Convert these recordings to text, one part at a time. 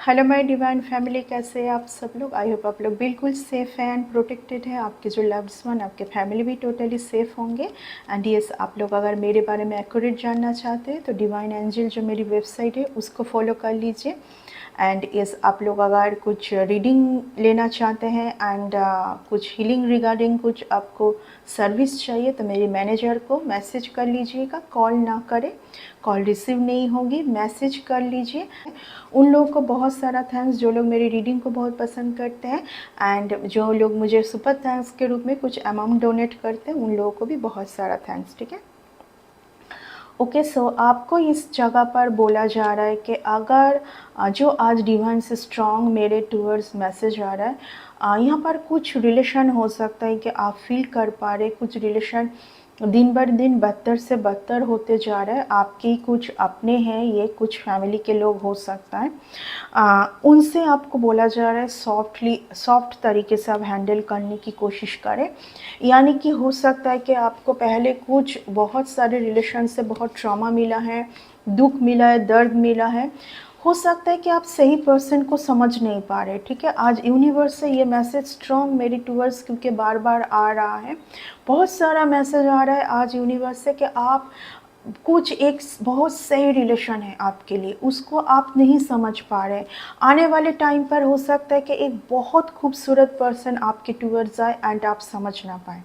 Hello my divine family, कैसे हैं आप सब लोग। आई होप आप लोग बिल्कुल सेफ़ हैं एंड प्रोटेक्टेड हैं। आपके जो लव्ड वन, आपके फैमिली भी टोटली सेफ़ होंगे। एंड यस, आप लोग अगर मेरे बारे में एक्यूरेट जानना चाहते हैं तो डिवाइन एंजल जो मेरी वेबसाइट है उसको फॉलो कर लीजिए। एंड यस, आप लोग अगर कुछ रीडिंग लेना चाहते हैं एंड कुछ हीलिंग रिगार्डिंग कुछ आपको सर्विस चाहिए तो मेरे मैनेजर को मैसेज कर लीजिएगा। कॉल ना करें, कॉल रिसीव नहीं होगी, मैसेज कर लीजिए। उन लोगों को बहुत सारा थैंक्स जो लोग मेरी रीडिंग को बहुत पसंद करते हैं एंड जो लोग मुझे सुपर थैंक्स के रूप में कुछ अमाउंट डोनेट करते हैं उन लोगों को भी बहुत सारा थैंक्स। ठीक है, ओके। सो आपको इस जगह पर बोला जा रहा है कि अगर जो आज डिवाइन से स्ट्रॉन्ग मेरे टूवर्ड्स मैसेज आ रहा है, यहाँ पर कुछ रिलेशन हो सकता है कि आप फील कर पा रहे कुछ रिलेशन दिन बर दिन बदतर से बदतर होते जा रहा है। आपके कुछ अपने हैं, ये कुछ फैमिली के लोग हो सकता है। उनसे आपको बोला जा रहा है सॉफ्ट तरीके से आप हैंडल करने की कोशिश करें। यानी कि हो सकता है कि आपको पहले कुछ बहुत सारे रिलेशन से बहुत ट्रॉमा मिला है, दुख मिला है, दर्द मिला है। हो सकता है कि आप सही पर्सन को समझ नहीं पा रहे। ठीक है, आज यूनिवर्स से ये मैसेज स्ट्रॉन्ग मेरी टूवर्ड्स क्योंकि बार बार आ रहा है, बहुत सारा मैसेज आ रहा है आज यूनिवर्स से कि आप कुछ एक बहुत सही रिलेशन है आपके लिए, उसको आप नहीं समझ पा रहे। आने वाले टाइम पर हो सकता है कि एक बहुत खूबसूरत पर्सन आपके टूवर्ड्स आए एंड आप समझ ना पाए।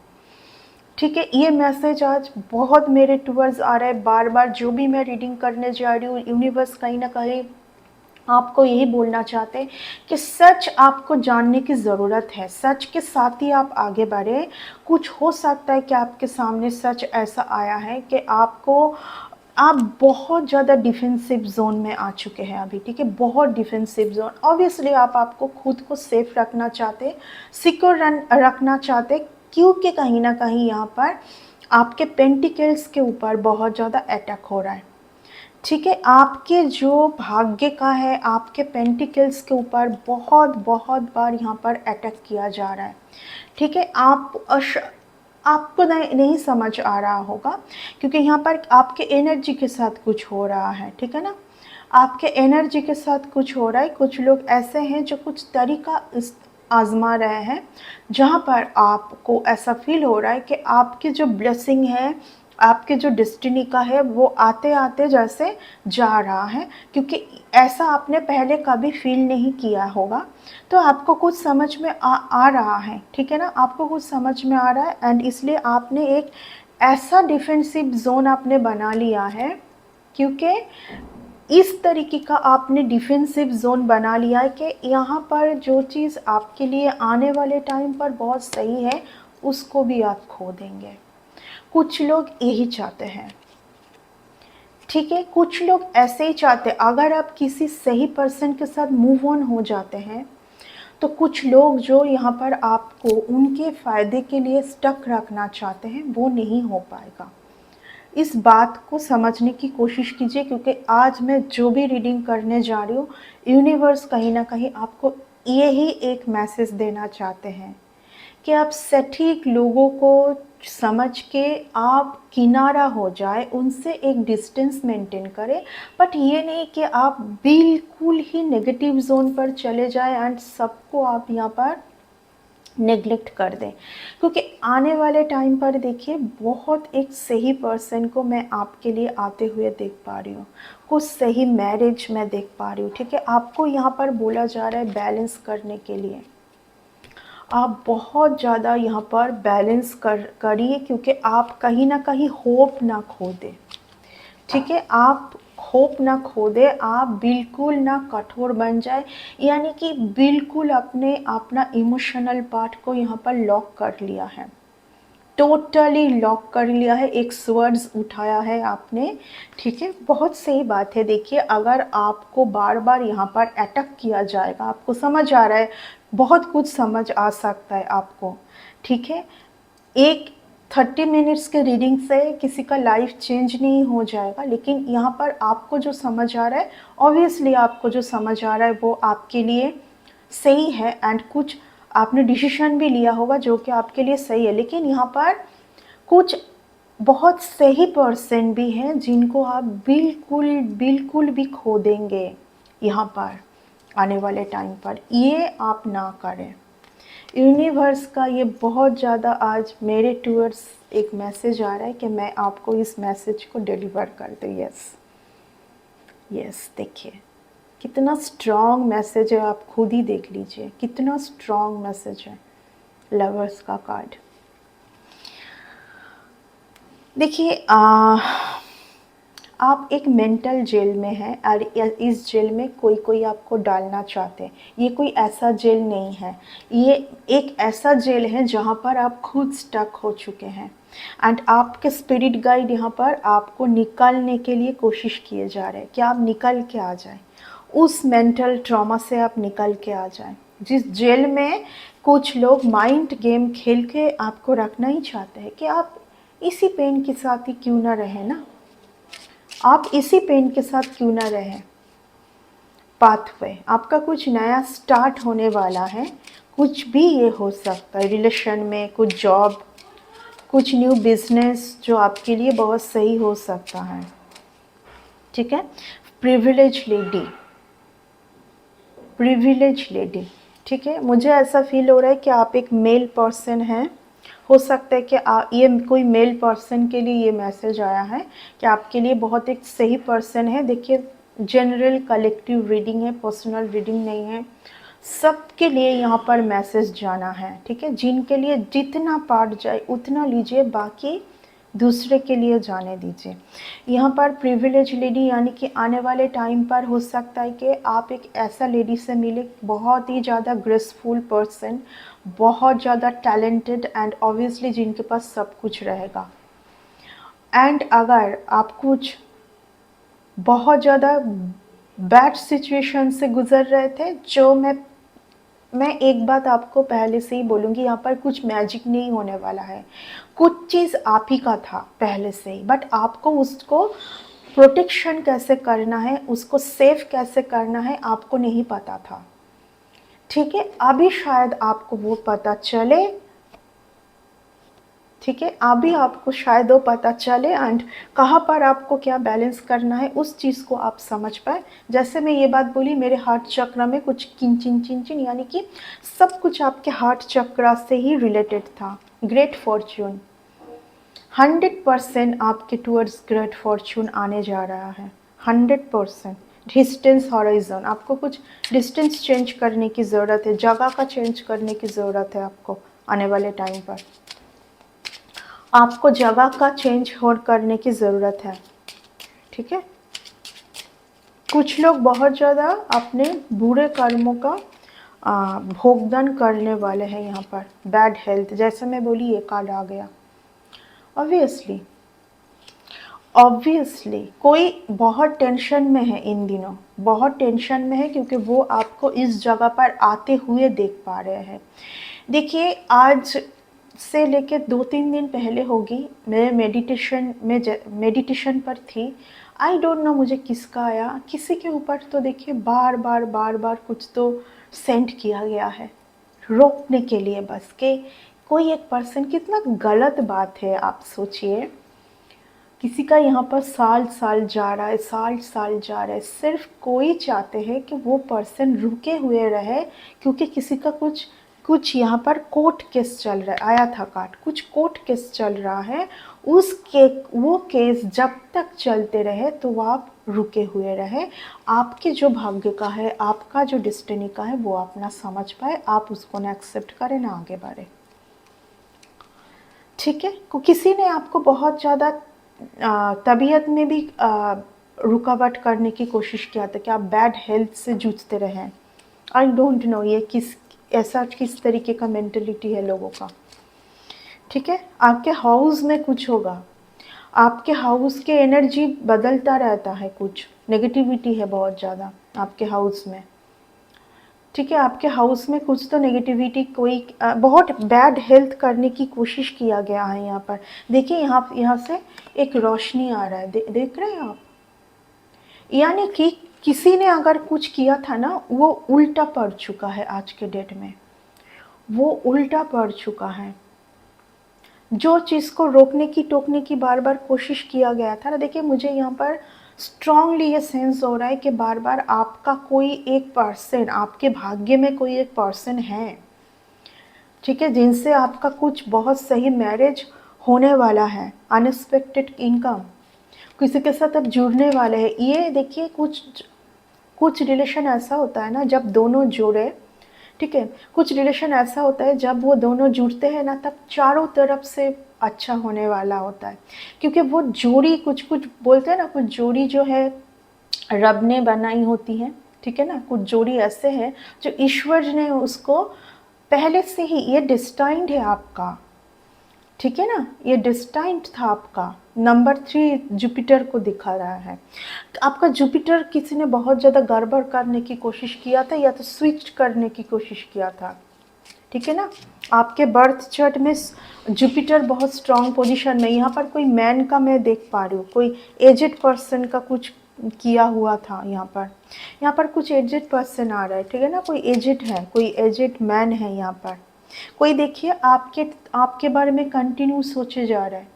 ठीक है, ये मैसेज आज बहुत मेरे टूवर्ड्स आ रहा है बार बार। जो भी मैं रीडिंग करने जा रही हूँ, यूनिवर्स कहीं ना कहीं आपको यही बोलना चाहते हैं कि सच आपको जानने की ज़रूरत है, सच के साथ ही आप आगे बढ़े। कुछ हो सकता है कि आपके सामने सच ऐसा आया है कि आप बहुत ज़्यादा डिफेंसिव जोन में आ चुके हैं अभी। ठीक है, बहुत डिफेंसिव जोन। ऑब्वियसली आप आपको खुद को सेफ रखना चाहते, सिक्योर रखना चाहते, क्योंकि कहीं ना कहीं यहाँ पर आपके पेंटिकल्स के ऊपर बहुत ज़्यादा अटैक हो रहा है। ठीक है, आपके जो भाग्य का है, आपके पेंटिकल्स के ऊपर बहुत बहुत बार यहाँ पर अटैक किया जा रहा है। ठीक है, आपको नहीं समझ आ रहा होगा क्योंकि यहाँ पर आपके एनर्जी के साथ कुछ हो रहा है। ठीक है ना, आपके एनर्जी के साथ कुछ हो रहा है। कुछ लोग ऐसे हैं जो कुछ तरीका आजमा रहे हैं जहाँ पर आपको ऐसा फील हो रहा है कि आपकी जो ब्लेसिंग है, आपके जो डेस्टिनी का है, वो आते आते जैसे जा रहा है, क्योंकि ऐसा आपने पहले कभी फील नहीं किया होगा। तो आपको कुछ समझ में आ रहा है। ठीक है ना, आपको कुछ समझ में आ रहा है एंड इसलिए आपने एक ऐसा डिफेंसिव जोन आपने बना लिया है, क्योंकि इस तरीके का आपने डिफेंसिव जोन बना लिया है कि यहाँ पर जो चीज़ आपके लिए आने वाले टाइम पर बहुत सही है उसको भी आप खो देंगे। कुछ लोग यही चाहते हैं। ठीक है, कुछ लोग ऐसे ही चाहते हैं। अगर आप किसी सही पर्सन के साथ मूव ऑन हो जाते हैं तो कुछ लोग जो यहाँ पर आपको उनके फ़ायदे के लिए स्टक रखना चाहते हैं वो नहीं हो पाएगा। इस बात को समझने की कोशिश कीजिए, क्योंकि आज मैं जो भी रीडिंग करने जा रही हूँ, यूनिवर्स कहीं ना कहीं आपको यही एक मैसेज देना चाहते हैं कि आप सटीक लोगों को समझ के आप किनारा हो जाए, उनसे एक डिस्टेंस मेंटेन करें। बट ये नहीं कि आप बिल्कुल ही नेगेटिव जोन पर चले जाएं एंड सबको आप यहाँ पर नेग्लेक्ट कर दें, क्योंकि आने वाले टाइम पर देखिए बहुत एक सही पर्सन को मैं आपके लिए आते हुए देख पा रही हूँ, कुछ सही मैरिज मैं देख पा रही हूँ। ठीक है, आपको यहाँ पर बोला जा रहा है बैलेंस करने के लिए। आप बहुत ज़्यादा यहाँ पर बैलेंस करिए, क्योंकि आप कहीं ना कहीं होप ना खो दें। ठीक है, आप होप ना खो दे, आप बिल्कुल ना कठोर बन जाए, यानी कि बिल्कुल अपना इमोशनल पार्ट को यहाँ पर लॉक कर लिया है, टोटली लॉक कर लिया है, एक स्वर्ड्स उठाया है आपने। ठीक है, बहुत सही बात है। देखिए, अगर आपको बार बार यहाँ पर अटैक किया जाएगा, आपको समझ आ रहा है, बहुत कुछ समझ आ सकता है आपको। ठीक है, एक 30 मिनट्स के रीडिंग से किसी का लाइफ चेंज नहीं हो जाएगा, लेकिन यहाँ पर आपको जो समझ आ रहा है, ऑब्वियसली आपको जो समझ आ रहा है वो आपके लिए सही है एंड कुछ आपने डिसीजन भी लिया होगा जो कि आपके लिए सही है। लेकिन यहाँ पर कुछ बहुत सही पर्सन भी हैं जिनको आप बिल्कुल बिल्कुल भी खो देंगे यहाँ पर। आने वाले टाइम पर। ये आप ना करें। यूनिवर्स का ये बहुत ज़्यादा आज मेरे टूवर्ड्स एक मैसेज आ रहा है कि मैं आपको इस मैसेज को डिलीवर कर दूँ। यस यस, देखिए कितना स्ट्रॉन्ग मैसेज है, आप खुद ही देख लीजिए कितना स्ट्रॉन्ग मैसेज है। लवर्स का कार्ड देखिए, आप एक मेंटल जेल में हैं और इस जेल में कोई कोई आपको डालना चाहते हैं। ये कोई ऐसा जेल नहीं है, ये एक ऐसा जेल है जहाँ पर आप खुद स्टक हो चुके हैं एंड आपके स्पिरिट गाइड यहाँ पर आपको निकालने के लिए कोशिश किए जा रहे हैं कि आप निकल के आ जाएं, उस मेंटल ट्रॉमा से आप निकल के आ जाएं जिस जेल में कुछ लोग माइंड गेम खेल के आपको रखना ही चाहते हैं कि आप इसी पेन के साथ ही क्यों ना रहें ना, आप इसी पेन के साथ क्यों ना रहें। पाथवे आपका कुछ नया स्टार्ट होने वाला है, कुछ भी ये हो सकता है, रिलेशन में कुछ जॉब, कुछ न्यू बिजनेस जो आपके लिए बहुत सही हो सकता है। ठीक है, प्रिविलेज लेडी, प्रिविलेज लेडी। ठीक है, मुझे ऐसा फील हो रहा है कि आप एक मेल पर्सन हैं। हो सकता है कि ये कोई मेल पर्सन के लिए ये मैसेज आया है कि आपके लिए बहुत एक सही पर्सन है। देखिए जनरल कलेक्टिव रीडिंग है, पर्सनल रीडिंग नहीं है, सबके लिए यहाँ पर मैसेज जाना है। ठीक है, जिनके लिए जितना पार्ट जाए उतना लीजिए, बाकी दूसरे के लिए जाने दीजिए। यहाँ पर प्रिविलेज लेडी यानी कि आने वाले टाइम पर हो सकता है कि आप एक ऐसा लेडी से मिले, बहुत ही ज़्यादा ग्रेसफुल पर्सन, बहुत ज़्यादा टैलेंटेड एंड ऑब्वियसली जिनके पास सब कुछ रहेगा। एंड अगर आप कुछ बहुत ज़्यादा बैड सिचुएशन से गुजर रहे थे, जो मैं एक बात आपको पहले से ही बोलूँगी, यहाँ पर कुछ मैजिक नहीं होने वाला है। कुछ चीज़ आप ही का था पहले से ही, बट आपको उसको प्रोटेक्शन कैसे करना है, उसको सेफ कैसे करना है, आपको नहीं पता था। ठीक है, अभी शायद आपको वो पता चले। ठीक है, अभी आपको शायद वो पता चले एंड कहाँ पर आपको क्या बैलेंस करना है उस चीज़ को आप समझ पाए। जैसे मैं ये बात बोली, मेरे हार्ट चक्र में कुछ किंचिन चिंचिन यानी कि सब कुछ आपके हार्ट चक्र से ही रिलेटेड था। ग्रेट फॉर्च्यून 100% आपके टूवर्ड्स ग्रेट फॉर्च्यून आने जा रहा है। 100% डिस्टेंस हॉराइजन, आपको कुछ डिस्टेंस चेंज करने की ज़रूरत है, जगह का चेंज करने की ज़रूरत है आपको आने वाले टाइम पर। आपको जगह का चेंज और करने की ज़रूरत है। ठीक है, कुछ लोग बहुत ज़्यादा अपने बुरे कर्मों का भोगदन करने वाले हैं। यहाँ पर बैड हेल्थ, जैसे मैं बोली ये कार्ड आ गया। ऑब्वियसली कोई बहुत टेंशन में है इन दिनों, बहुत टेंशन में है क्योंकि वो आपको इस जगह पर आते हुए देख पा रहे हैं। देखिए आज से लेके 2-3 दिन पहले होगी, मैं मेडिटेशन पर थी। आई डोंट नो मुझे किसका आया, किसी के ऊपर तो देखिए बार बार कुछ तो सेंड किया गया है रोकने के लिए, बस के कोई एक पर्सन, कितना गलत बात है। आप सोचिए किसी का यहाँ पर साल साल जा रहा है, साल जा रहा है, सिर्फ कोई चाहते हैं कि वो पर्सन रुके हुए रहे क्योंकि किसी का कुछ यहाँ पर कोर्ट केस चल रहा है। आया था कार्ड, कुछ कोर्ट केस चल रहा है, वो केस जब तक चलते रहे तो वो आप रुके हुए रहे। आपके जो भाग्य का है, आपका जो डेस्टिनी का है, वो आप ना समझ पाए, आप उसको ना एक्सेप्ट करें, ना आगे बढ़े। ठीक है, किसी ने आपको बहुत ज़्यादा तबीयत में भी रुकावट करने की कोशिश किया था कि आप बैड हेल्थ से जूझते रहें। आई डोंट नो ये किस तरीके का मेंटलिटी है लोगों का। ठीक है, आपके हाउस में कुछ होगा, आपके हाउस के एनर्जी बदलता रहता है, कुछ नेगेटिविटी है बहुत ज़्यादा आपके हाउस में। ठीक है, आपके हाउस में कुछ तो नेगेटिविटी, कोई बहुत बैड हेल्थ करने की कोशिश किया गया है यहाँ पर। देखिए यहाँ से एक रोशनी आ रहा है, देख रहे हैं आप, यानी कि किसी ने अगर कुछ किया था ना, वो उल्टा पड़ चुका है आज के डेट में, वो उल्टा पड़ चुका है। जो चीज़ को रोकने की टोकने की बार बार कोशिश किया गया था ना, देखिए मुझे यहाँ पर स्ट्रांगली ये सेंस हो रहा है कि बार बार आपका कोई एक पर्सन, आपके भाग्य में कोई एक पर्सन है, ठीक है, जिनसे आपका कुछ बहुत सही मैरिज होने वाला है, अनएक्सपेक्टेड इनकम, किसी के साथ अब जुड़ने वाले हैं। ये देखिए कुछ कुछ रिलेशन ऐसा होता है ना जब दोनों जुड़े, ठीक है, कुछ रिलेशन ऐसा होता है जब वो दोनों जुड़ते हैं ना तब चारों तरफ से अच्छा होने वाला होता है, क्योंकि वो जोड़ी, कुछ कुछ बोलते हैं ना, कुछ जोड़ी जो है रब ने बनाई होती है, ठीक है ना, कुछ जोड़ी ऐसे हैं जो ईश्वर ने उसको पहले से ही, ये डिस्टाइंड है आपका, ठीक है ना, ये डिस्टाइंड था आपका। नंबर 3 जुपिटर को दिखा रहा है। तो आपका जुपिटर किसी ने बहुत ज़्यादा गड़बड़ करने की कोशिश किया था या तो स्विच करने की कोशिश किया था, ठीक है ना। आपके बर्थ चार्ट में जुपिटर बहुत स्ट्रांग पोजीशन में, यहाँ पर कोई मैन का मैं देख पा रही हूँ, कोई एजेड पर्सन का कुछ किया हुआ था यहाँ पर कुछ एजेड पर्सन आ रहा है, ठीक है ना, कोई एजेड है, कोई एजेड मैन है यहाँ पर। कोई देखिए आपके बारे में कंटिन्यू सोचे जा रहा है।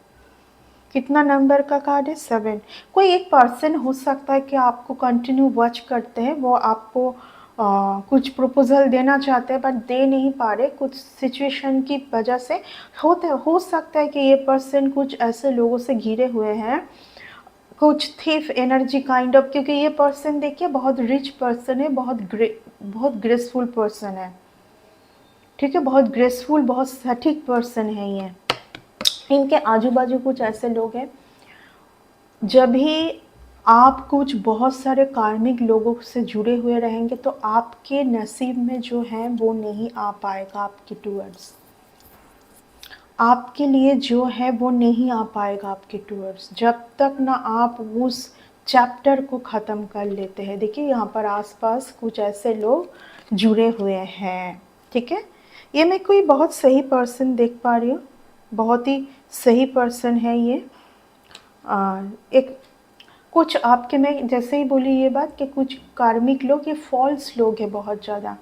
कितना नंबर का कार्ड है? 7। कोई एक पर्सन हो सकता है कि आपको कंटिन्यू वॉच करते हैं, वो आपको कुछ प्रपोजल देना चाहते हैं बट दे नहीं पा रहे, कुछ सिचुएशन की वजह से। हो सकता है कि ये पर्सन कुछ ऐसे लोगों से घिरे हुए हैं, कुछ थीफ एनर्जी काइंड ऑफ, क्योंकि ये पर्सन देखिए बहुत रिच पर्सन है, बहुत ग्रेसफुल पर्सन है, ठीक है, बहुत ग्रेसफुल, बहुत सटीक पर्सन है ये। इनके आजू बाजू कुछ ऐसे लोग हैं, जब भी आप कुछ बहुत सारे कार्मिक लोगों से जुड़े हुए रहेंगे तो आपके नसीब में जो है वो नहीं आ पाएगा आपके टूवर्ड्स, आपके लिए जो है वो नहीं आ पाएगा आपके टूवर्ड्स, जब तक ना आप उस चैप्टर को ख़त्म कर लेते हैं। देखिए यहाँ पर आसपास कुछ ऐसे लोग जुड़े हुए हैं, ठीक है। ये मैं कोई बहुत सही पर्सन देख पा रही हूँ, बहुत ही सही पर्सन है ये। एक कुछ आपके, मैं जैसे ही बोली ये बात कि कुछ कार्मिक लोग, ये फॉल्स लोग हैं, बहुत ज़्यादा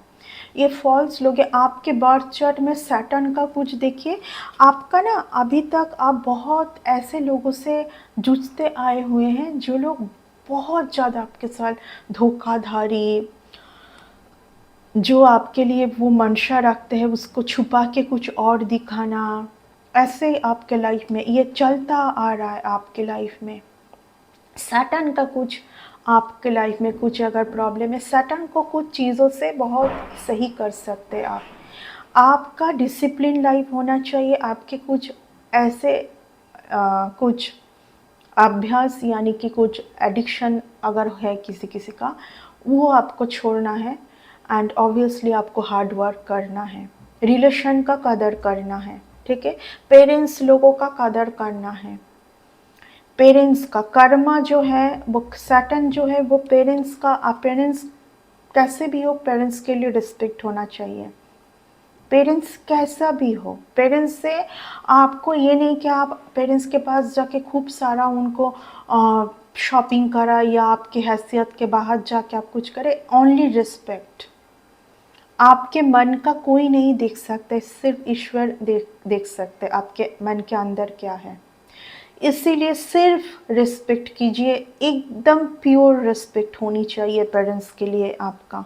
ये फॉल्स लोग हैं। आपके बर्थ चार्ट में सैटर्न का कुछ देखिए, आपका ना अभी तक आप बहुत ऐसे लोगों से जूझते आए हुए हैं जो लोग बहुत ज़्यादा आपके साथ धोखाधड़ी, जो आपके लिए वो मंशा रखते हैं उसको छुपा के कुछ और दिखाना, ऐसे आपके लाइफ में ये चलता आ रहा है। आपके लाइफ में सैटर्न का कुछ, आपके लाइफ में कुछ अगर प्रॉब्लम है, सैटर्न को कुछ चीज़ों से बहुत सही कर सकते हैं आप। आपका डिसिप्लिन लाइफ होना चाहिए, आपके कुछ ऐसे कुछ अभ्यास यानी कि कुछ एडिक्शन अगर है किसी किसी का, वो आपको छोड़ना है। एंड ऑब्वियसली आपको हार्ड वर्क करना है, रिलेशन का कदर करना है, ठीक है, पेरेंट्स लोगों का कदर करना है, पेरेंट्स का कर्मा जो है वो सैटर्न जो है वो पेरेंट्स का, पेरेंट्स कैसे भी हो पेरेंट्स के लिए रिस्पेक्ट होना चाहिए। पेरेंट्स कैसा भी हो, पेरेंट्स से आपको ये नहीं कि आप पेरेंट्स के पास जाके खूब सारा उनको शॉपिंग करा या आपकी हैसियत के बाहर जाके आप कुछ करें। ओनली रिस्पेक्ट, आपके मन का कोई नहीं देख सकते, सिर्फ ईश्वर देख सकते आपके मन के अंदर क्या है। इसीलिए सिर्फ रिस्पेक्ट कीजिए, एकदम प्योर रिस्पेक्ट होनी चाहिए पेरेंट्स के लिए आपका।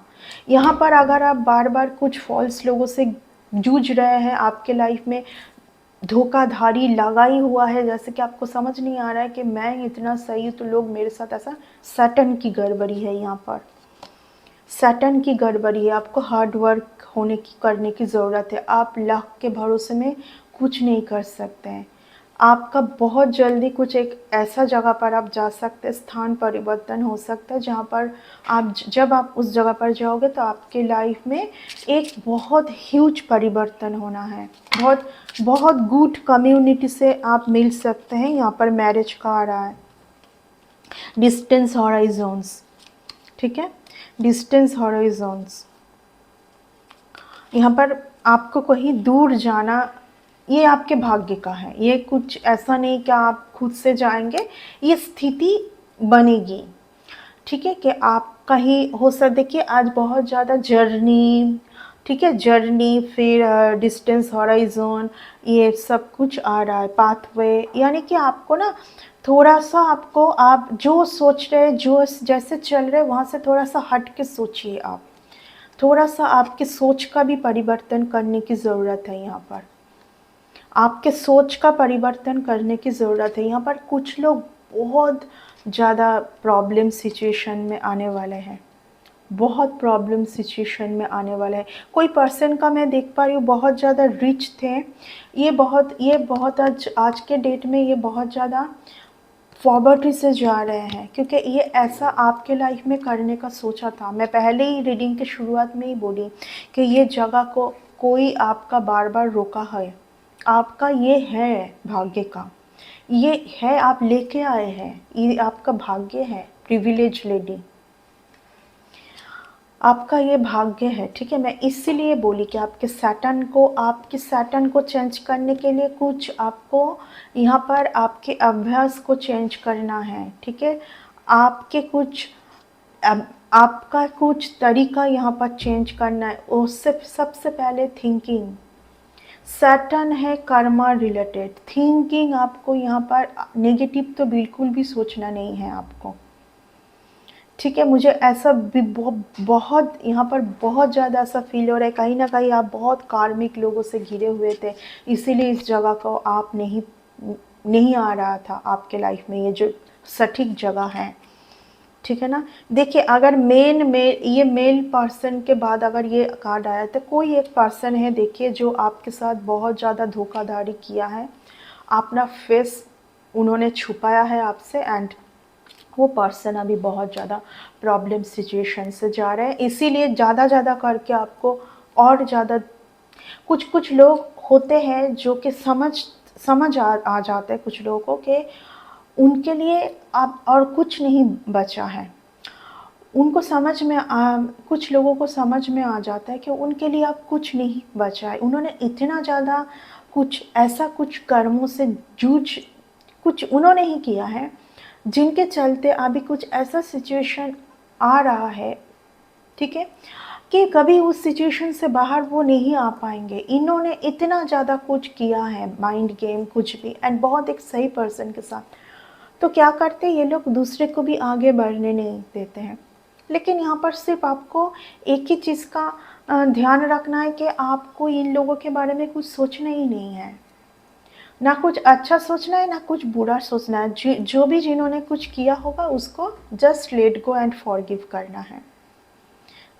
यहाँ पर अगर आप बार बार कुछ फॉल्स लोगों से जूझ रहे हैं, आपके लाइफ में धोखाधड़ी लगा ही हुआ है, जैसे कि आपको समझ नहीं आ रहा है कि मैं इतना सही तो लोग मेरे साथ ऐसा, सैटर्न की गड़बड़ी है यहाँ पर, सैटर्न की गड़बड़ी है। आपको हार्ड वर्क करने की ज़रूरत है। आप लक के भरोसे में कुछ नहीं कर सकते हैं। आपका बहुत जल्दी कुछ एक ऐसा जगह पर आप जा सकते हैं, स्थान परिवर्तन हो सकता है जहाँ पर आप, जब आप उस जगह पर जाओगे तो आपके लाइफ में एक बहुत ह्यूज परिवर्तन होना है। बहुत बहुत गुड कम्युनिटी से आप मिल सकते हैं। यहाँ पर मैरिज का आ रहा है, डिस्टेंस हॉराइजॉन्स, ठीक है, डिस्टेंस हॉराइजॉन्स। यहाँ पर आपको कहीं दूर जाना, ये आपके भाग्य का है, ये कुछ ऐसा नहीं कि आप खुद से जाएंगे, ये स्थिति बनेगी, ठीक है, कि आप कहीं हो सकता, देखिए आज बहुत ज़्यादा जर्नी, ठीक है, जर्नी, फिर डिस्टेंस, हॉराइज़न, ये सब कुछ आ रहा है, पाथवे, यानी कि आपको ना थोड़ा-सा, आपको, आप जो सोच रहे हैं, जो जैसे चल रहे हैं, वहाँ से थोड़ा-सा हट के सोचिए आप। थोड़ा-सा आपकी सोच का भी परिवर्तन करने की ज़रूरत है यहाँ पर। आपके सोच का परिवर्तन करने की ज़रूरत है। यहाँ पर कुछ लोग बहुत ज़्यादा प्रॉब्लम सिचुएशन में आने वाले हैं। बहुत प्रॉब्लम सिचुएशन में आने वाला है। कोई पर्सन का मैं देख पा रही हूँ, बहुत ज़्यादा रिच थे। ये बहुत आज के डेट में ये बहुत ज़्यादा पॉवर्टी से जा रहे हैं, क्योंकि ये ऐसा आपके लाइफ में करने का सोचा था। मैं पहले ही रीडिंग के शुरुआत में ही बोली कि ये जगह को कोई आपका बार बार रोका है। आपका ये है भाग्य का, ये है, आप लेके आए हैं, ये आपका भाग्य है। प्रिविलेज लेडी, आपका ये भाग्य है। ठीक है, मैं इसीलिए बोली कि आपके सैटर्न को चेंज करने के लिए कुछ आपको यहाँ पर आपके अभ्यास को चेंज करना है। ठीक है, आपके कुछ आपका कुछ तरीका यहाँ पर चेंज करना है। उससे सबसे पहले थिंकिंग, सैटर्न है कर्मा रिलेटेड। थिंकिंग आपको यहाँ पर नेगेटिव तो बिल्कुल भी सोचना नहीं है आपको। ठीक है, मुझे ऐसा भी बहुत यहाँ पर बहुत ज़्यादा ऐसा फील हो रहा है, कहीं ना कहीं आप बहुत कार्मिक लोगों से घिरे हुए थे, इसीलिए इस जगह को आप नहीं आ रहा था आपके लाइफ में, ये जो सटीक जगह है। ठीक है ना। देखिए, अगर ये मेल पर्सन के बाद अगर ये कार्ड आया तो कोई एक पर्सन है, देखिए, जो आपके साथ बहुत ज़्यादा धोखाधड़ी किया है, अपना फेस उन्होंने छुपाया है आपसे, एंड वो पर्सन अभी बहुत ज़्यादा प्रॉब्लम सिचुएशन से जा रहे हैं। इसीलिए ज़्यादा करके आपको और ज़्यादा, कुछ लोग होते हैं जो कि समझ आ जाते हैं कुछ लोगों को कि उनके लिए अब और कुछ नहीं बचा है। उनको कुछ लोगों को समझ में आ जाता है कि उनके लिए अब कुछ नहीं बचा है। उन्होंने इतना ज़्यादा कुछ कर्मों से कुछ उन्होंने ही किया है, जिनके चलते अभी कुछ ऐसा सिचुएशन आ रहा है, ठीक है, कि कभी उस सिचुएशन से बाहर वो नहीं आ पाएंगे। इन्होंने इतना ज़्यादा कुछ किया है, माइंड गेम कुछ भी, एंड बहुत एक सही पर्सन के साथ। तो क्या करते हैं ये लोग, दूसरे को भी आगे बढ़ने नहीं देते हैं। लेकिन यहाँ पर सिर्फ आपको एक ही चीज़ का ध्यान रखना है कि आपको इन लोगों के बारे में कुछ सोचना ही नहीं है, ना कुछ अच्छा सोचना है, ना कुछ बुरा सोचना है। जो भी जिन्होंने कुछ किया होगा उसको just let go and forgive करना है।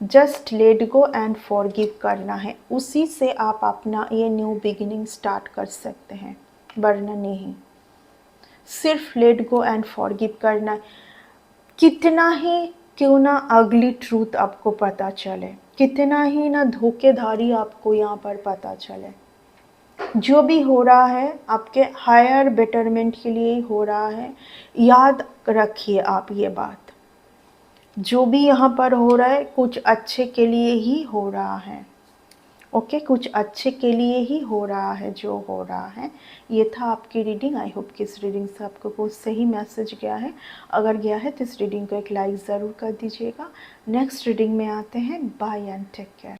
Just let go and forgive करना है, उसी से आप अपना ये न्यू बिगिनिंग स्टार्ट कर सकते हैं, वरना नहीं। सिर्फ लेट गो एंड फॉरगिव करना है। कितना ही क्यों ना अगली ट्रूथ आपको पता चले, कितना ही ना धोखेधारी आपको यहाँ पर पता चले, जो भी हो रहा है आपके हायर बेटरमेंट के लिए ही हो रहा है। याद रखिए आप ये बात, जो भी यहाँ पर हो रहा है कुछ अच्छे के लिए ही हो रहा है। ओके, कुछ अच्छे के लिए ही हो रहा है जो हो रहा है। ये था आपकी रीडिंग। आई होप कि इस रीडिंग से आपको बहुत सही मैसेज गया है। अगर गया है तो इस रीडिंग को एक लाइक ज़रूर कर दीजिएगा। नेक्स्ट रीडिंग में आते हैं। Bye and take care.